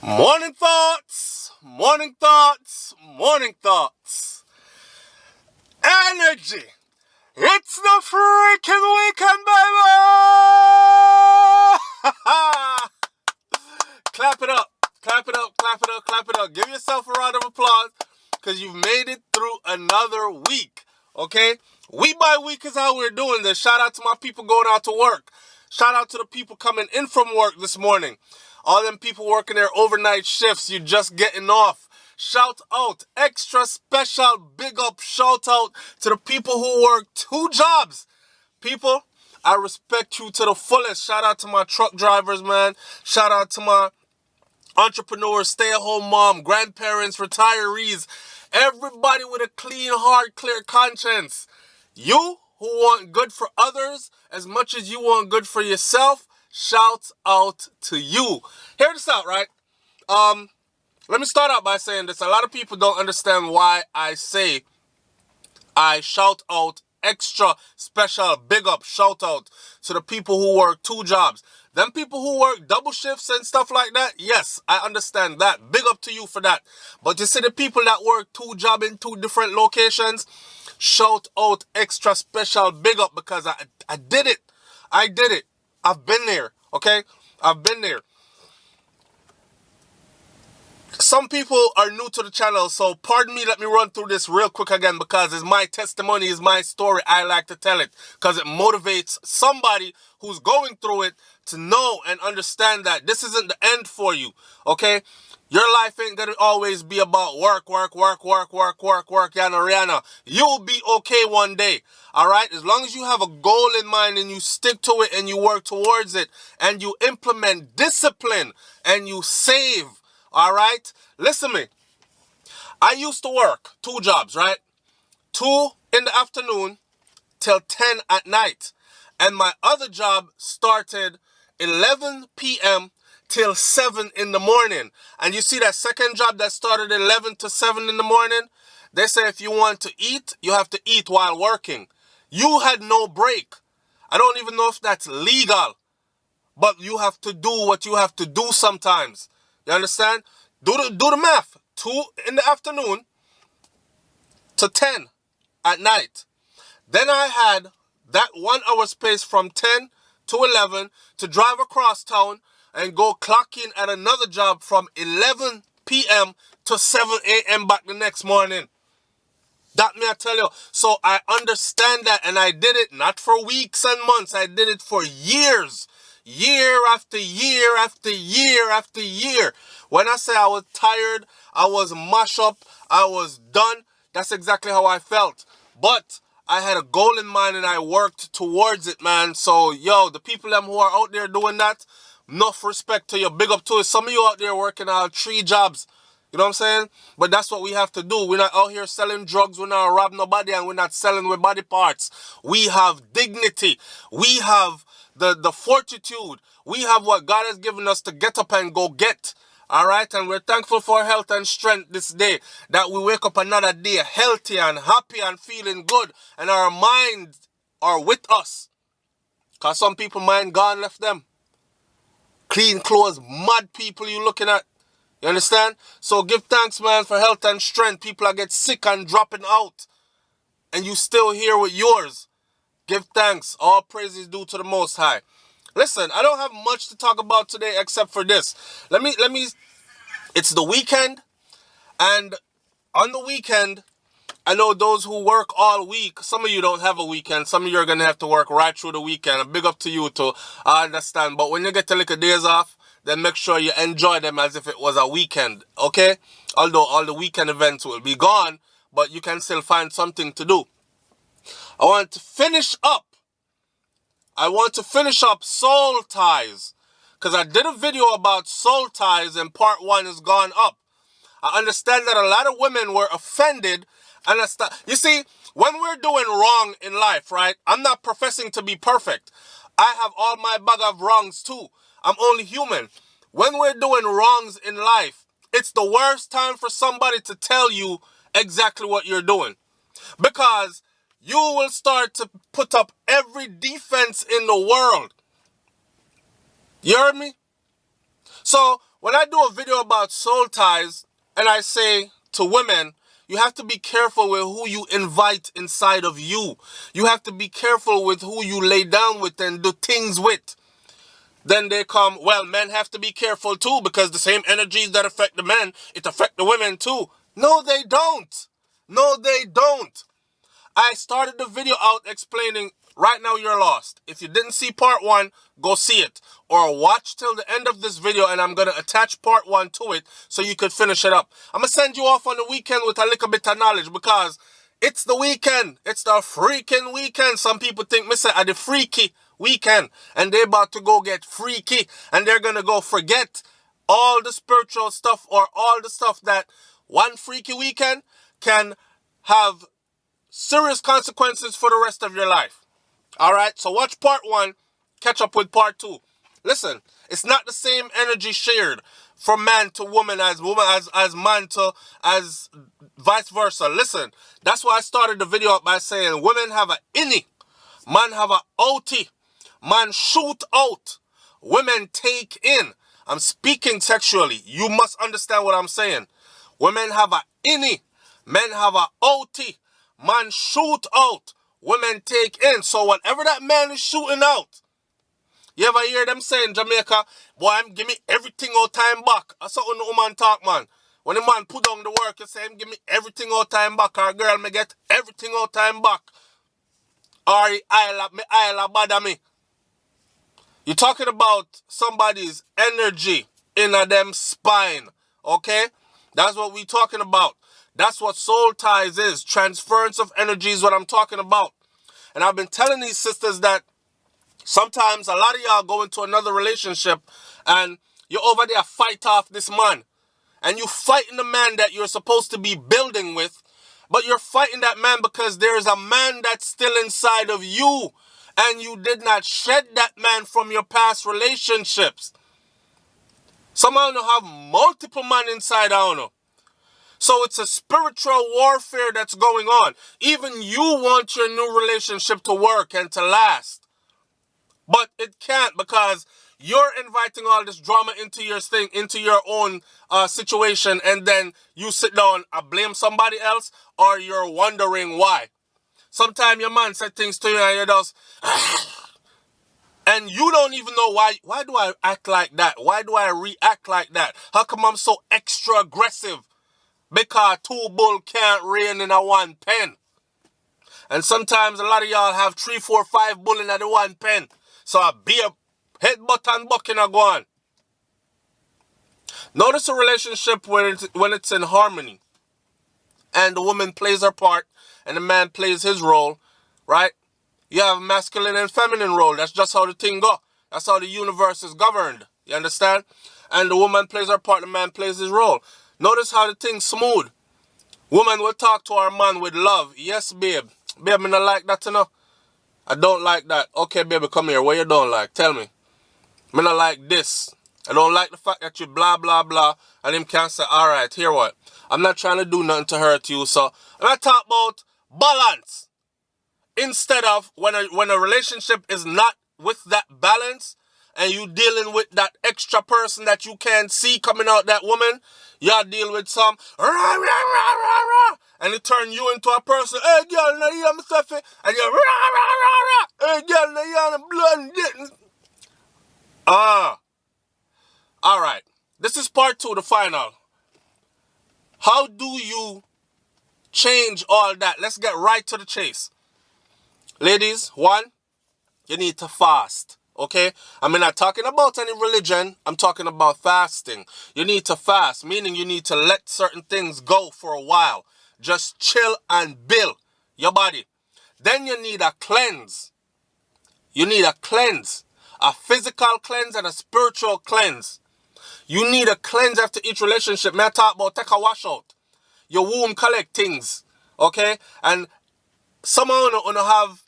Morning thoughts, morning thoughts, morning thoughts. Energy. It's the freaking weekend, baby! Clap it up, clap it up, clap it up, clap it up. Give yourself a round of applause because you've made it through another week, okay? Week by week is how we're doing this. Shout out to my people going out to work. Shout out to the people coming in from work this morning. All them people working their overnight shifts, you just getting off. Shout out, extra special, big up, shout out to the people who work 2 jobs. People, I respect you to the fullest. Shout out to my truck drivers, man. Shout out to my entrepreneurs, stay-at-home mom, grandparents, retirees. Everybody with a clean heart, clear conscience. You who want good for others as much as you want good for yourself, shout out to you. Hear this out, right? Let me start out by saying this. A lot of people don't understand why I say I shout out extra special big up shout out to the people who work 2 jobs. Them people who work double shifts and stuff like that, yes, I understand that. Big up to you for that. But you see the people that work 2 jobs in 2 different locations, shout out extra special big up because I did it. I did it. I've been there, okay? I've been there. Some people are new to the channel, so pardon me, let me run through this real quick again because it's my testimony, it's my story. I like to tell it because it motivates somebody who's going through it to know and understand that this isn't the end for you, okay? Your life ain't gonna always be about work, yana. You'll be okay one day, all right? As long as you have a goal in mind and you stick to it and you work towards it and you implement discipline and you save, all right? Listen to me. I used to work 2 jobs, right? 2 in the afternoon till 10 at night. And my other job started 11 p.m. till 7 in the morning. And you see that second job that started 11 to 7 in the morning? They say if you want to eat, you have to eat while working. You had no break. I don't even know if that's legal. But you have to do what you have to do sometimes. You understand? Do the math. 2 in the afternoon to 10 at night. Then I had that 1 hour space from 10 to 11 to drive across town and go clock in at another job from 11 p.m. to 7 a.m. back the next morning. That me I tell you. So I understand that, and I did it not for weeks and months. I did it for years. Year after year after year after year. When I say I was tired, I was mashed up, I was done, that's exactly how I felt. But I had a goal in mind and I worked towards it, man. So, yo, the people who are out there doing that, enough respect to you. Big up to it. Some of you out there working 3 jobs. You know what I'm saying? But that's what we have to do. We're not out here selling drugs. We're not robbing nobody, and we're not selling with body parts. We have dignity. We have the fortitude. We have what God has given us to get up and go get. All right? And we're thankful for health and strength this day. That we wake up another day healthy and happy and feeling good. And our minds are with us. Because some people mind gone left them. Clean clothes, mad people you looking at. You understand? So give thanks, man, for health and strength. People are get sick and dropping out. And you still here with yours. Give thanks. All praise is due to the Most High. Listen, I don't have much to talk about today except for this. Let me, it's the weekend. And on the weekend, I know those who work all week, some of you don't have a weekend. Some of you are going to have to work right through the weekend. A big up to you too. I understand. But when you get a little days off, then make sure you enjoy them as if it was a weekend. Okay? Although all the weekend events will be gone, but you can still find something to do. I want to finish up soul ties. Because I did a video about soul ties and part 1 has gone up. I understand that a lot of women were offended. You see, when we're doing wrong in life, right? I'm not professing to be perfect. I have all my bag of wrongs too. I'm only human. When we're doing wrongs in life, it's the worst time for somebody to tell you exactly what you're doing. Because you will start to put up every defense in the world. You heard me? So when I do a video about soul ties, and I say to women, you have to be careful with who you invite inside of you. You have to be careful with who you lay down with and do things with. Then they come, well, men have to be careful too, because the same energies that affect the men, it affect the women too. No, they don't. No, they don't. I started the video out explaining, right now you're lost. If you didn't see part 1, go see it. Or watch till the end of this video, and I'm going to attach part 1 to it so you could finish it up. I'm going to send you off on the weekend with a little bit of knowledge, because it's the weekend. It's the freaking weekend. Some people think, Mr. the freaky weekend, and they're about to go get freaky, and they're going to go forget all the spiritual stuff, or all the stuff that one freaky weekend can have serious consequences for the rest of your life. All right, so watch part 1, catch up with part 2. Listen, it's not the same energy shared from man to woman as man to as vice versa. Listen, that's why I started the video up by saying women have a innie, man have a outie. Man shoot out, women take in. I'm speaking sexually. You must understand what I'm saying. Women have a innie, men have a outie. Man shoot out, women take in. So whatever that man is shooting out, you ever hear them say in Jamaica, boy, give me everything all time back. That's what the woman talk, man. When the man put on the work, you say, give me everything all time back. Or girl, me get everything all time back. Or I'll bother me. You're talking about somebody's energy in a them spine, okay? That's what we're talking about. That's what soul ties is. Transference of energy is what I'm talking about. And I've been telling these sisters that sometimes a lot of y'all go into another relationship and you're over there fight off this man. And you fighting the man that you're supposed to be building with, but you're fighting that man because there's a man that's still inside of you. And you did not shed that man from your past relationships. Some of you have multiple men inside of you. So it's a spiritual warfare that's going on. Even you want your new relationship to work and to last. But it can't, because you're inviting all this drama into your thing, into your own situation. And then you sit down and blame somebody else, or you're wondering why. Sometimes your man said things to you and you just, and you don't even know why. Why do I act like that? Why do I react like that? How come I'm so extra aggressive? Because 2 bulls can't rein in a 1 pen. And sometimes a lot of y'all have 3, 4, 5 bulls in the 1 pen. So a beer headbutt and bucking are gone. Notice a relationship when it's in harmony. And the woman plays her part and the man plays his role, right? You have a masculine and feminine role. That's just how the thing go. That's how the universe is governed. You understand? And the woman plays her part, the man plays his role. Notice how the thing's smooth. Woman will talk to her man with love. Yes, babe. Babe, I don't like that, you know? I don't like that. Okay, baby, come here. What you don't like? Tell me. I don't like this. I don't like the fact that you blah, blah, blah. And him can't say, all right, here what? I'm not trying to do nothing to hurt you. So I'm going to talk about balance. Instead of when a relationship is not with that balance, and you dealing with that extra person that you can't see coming out that woman, y'all deal with some rah, rah, rah, rah, rah, and it turn you into a person. Hey girl, now you me stuff, and you rah, rah, rah, rah. Hey girl, now you blood. All right. This is part 2, the final. How do you change all that? Let's get right to the chase. Ladies, 1, you need to fast. Okay? I'm not talking about any religion. I'm talking about fasting. You need to fast, meaning you need to let certain things go for a while. Just chill and build your body. Then you need a cleanse. You need a cleanse. A physical cleanse and a spiritual cleanse. You need a cleanse after each relationship. May I talk about take a wash out. Your womb collect things. Okay? And some of you have,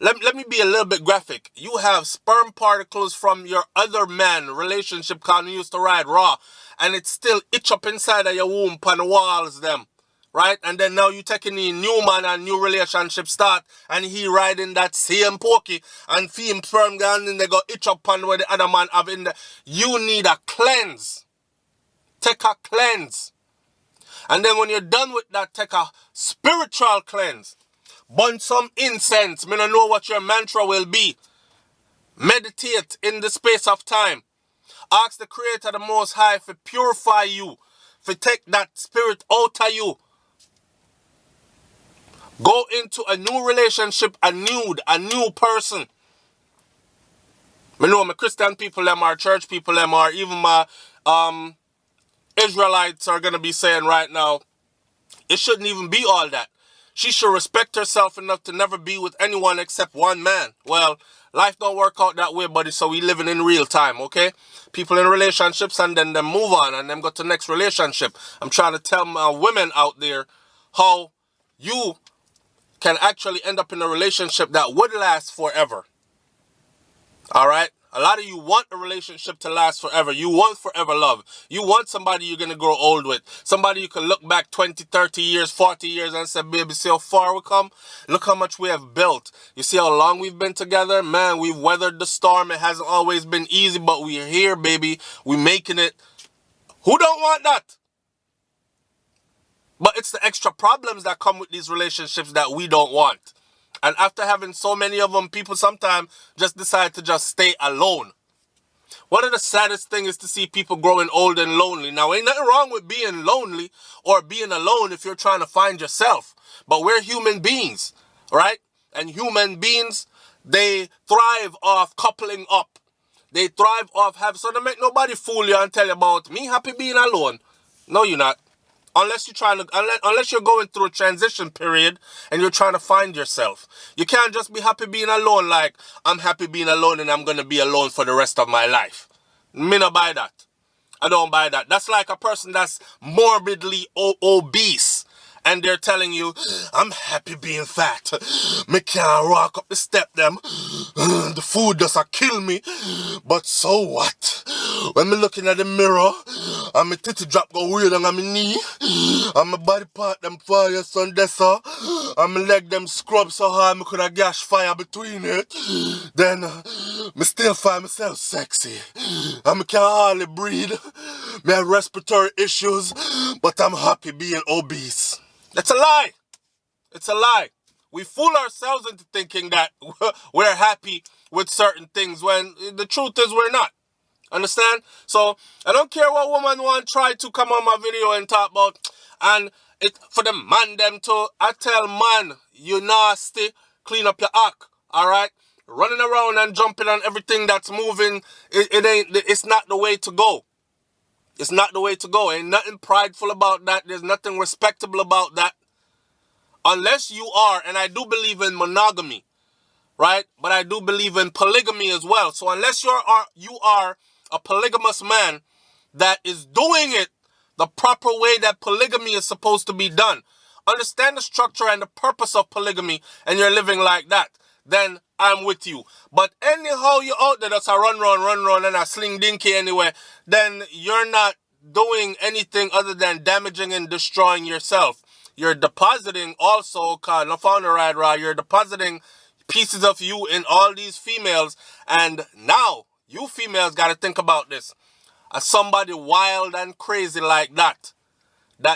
let me be a little bit graphic. You have sperm particles from your other man relationship because you used to ride raw. And it's still itch up inside of your womb on the walls them. right? And then now you taking in new man and new relationship start, and he riding that same pokey and feel firm gun and they go itch up on where the other man have in the. You need a cleanse. Take a cleanse. And then when you're done with that, take a spiritual cleanse. Burn some incense. Me don't know what your mantra will be. Meditate in the space of time. Ask the Creator, the Most High, to purify you, to take that spirit out of you. Go into a new relationship, a new person. I know my Christian people, them, our church people, them, or even my Israelites are going to be saying right now, it shouldn't even be all that. She should respect herself enough to never be with anyone except one man. Well, life don't work out that way, buddy, so we living in real time, okay? People in relationships and then them move on and then go to the next relationship. I'm trying to tell my women out there how you can actually end up in a relationship that would last forever. All right? A lot of you want a relationship to last forever. You want forever love. You want somebody you're going to grow old with. Somebody you can look back 20, 30 years, 40 years and say, baby, see how far we come? Look how much we have built. You see how long we've been together? Man, we've weathered the storm. It hasn't always been easy, but we're here, baby. We're making it. Who don't want that? But it's the extra problems that come with these relationships that we don't want. And after having so many of them, people sometimes just decide to just stay alone. One of the saddest things is to see people growing old and lonely. Now, ain't nothing wrong with being lonely or being alone if you're trying to find yourself. But we're human beings, right? And human beings, they thrive off coupling up. They thrive off having... So don't make nobody fool you and tell you about me happy being alone. No, you're not. Unless you're going through a transition period and you're trying to find yourself. You can't just be happy being alone like, I'm happy being alone and I'm going to be alone for the rest of my life. Me not buy that. I don't buy that. That's like a person that's morbidly obese and they're telling you, I'm happy being fat. Me can't walk up the step them. The food does kill me. But so what? When me looking at the mirror, and my titty drop go weird on my knee, and my body part them fire son dessa, and my leg them scrub so hard me could have gash fire between it, then me still find myself sexy. And me can't hardly breathe. Me have respiratory issues, but I'm happy being obese. That's a lie. It's a lie. We fool ourselves into thinking that we're happy with certain things when the truth is we're not. Understand? So, I don't care what woman want try to come on my video and talk about, and it for the man them to, I tell man, you nasty, clean up your act, alright? Running around and jumping on everything that's moving, it's not the way to go. It's not the way to go. Ain't nothing prideful about that. There's nothing respectable about that. Unless you are, and I do believe in monogamy, right? But I do believe in polygamy as well. So unless you are a polygamous man that is doing it the proper way that polygamy is supposed to be done, understand the structure and the purpose of polygamy, and you're living like that, then I'm with you. But anyhow you're out there that's a run, and a sling dinky anyway, then you're not doing anything other than damaging and destroying yourself. You're depositing also, you're depositing pieces of you in all these females, and now you females got to think about this. As somebody wild and crazy like that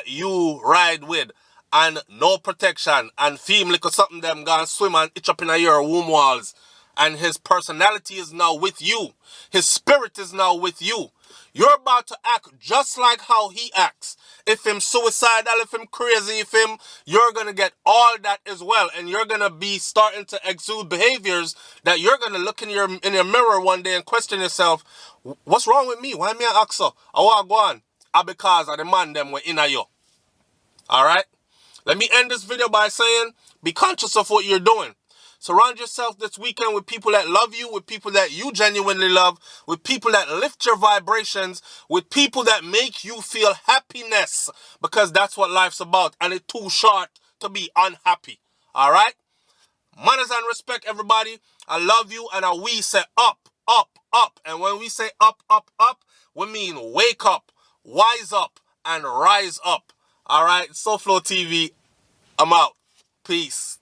you ride with, and no protection, and feel like something them gonna swim and itch up in your womb walls, and his personality is now with you. His spirit is now with you. You're about to act just like how he acts. If him suicidal, if him crazy, you're going to get all that as well. And you're going to be starting to exude behaviors that you're going to look in your mirror one day and question yourself, what's wrong with me? Why me I act so? I want to go on. Because of the man them were in a you. Alright? Let me end this video by saying, be conscious of what you're doing. Surround yourself this weekend with people that love you, with people that you genuinely love, with people that lift your vibrations, with people that make you feel happiness, because that's what life's about, and it's too short to be unhappy. All right? Manners and respect, everybody. I love you, and we say up, up, up. And when we say up, up, up, we mean wake up, wise up, and rise up. All right, SouFLoTV, I'm out. Peace.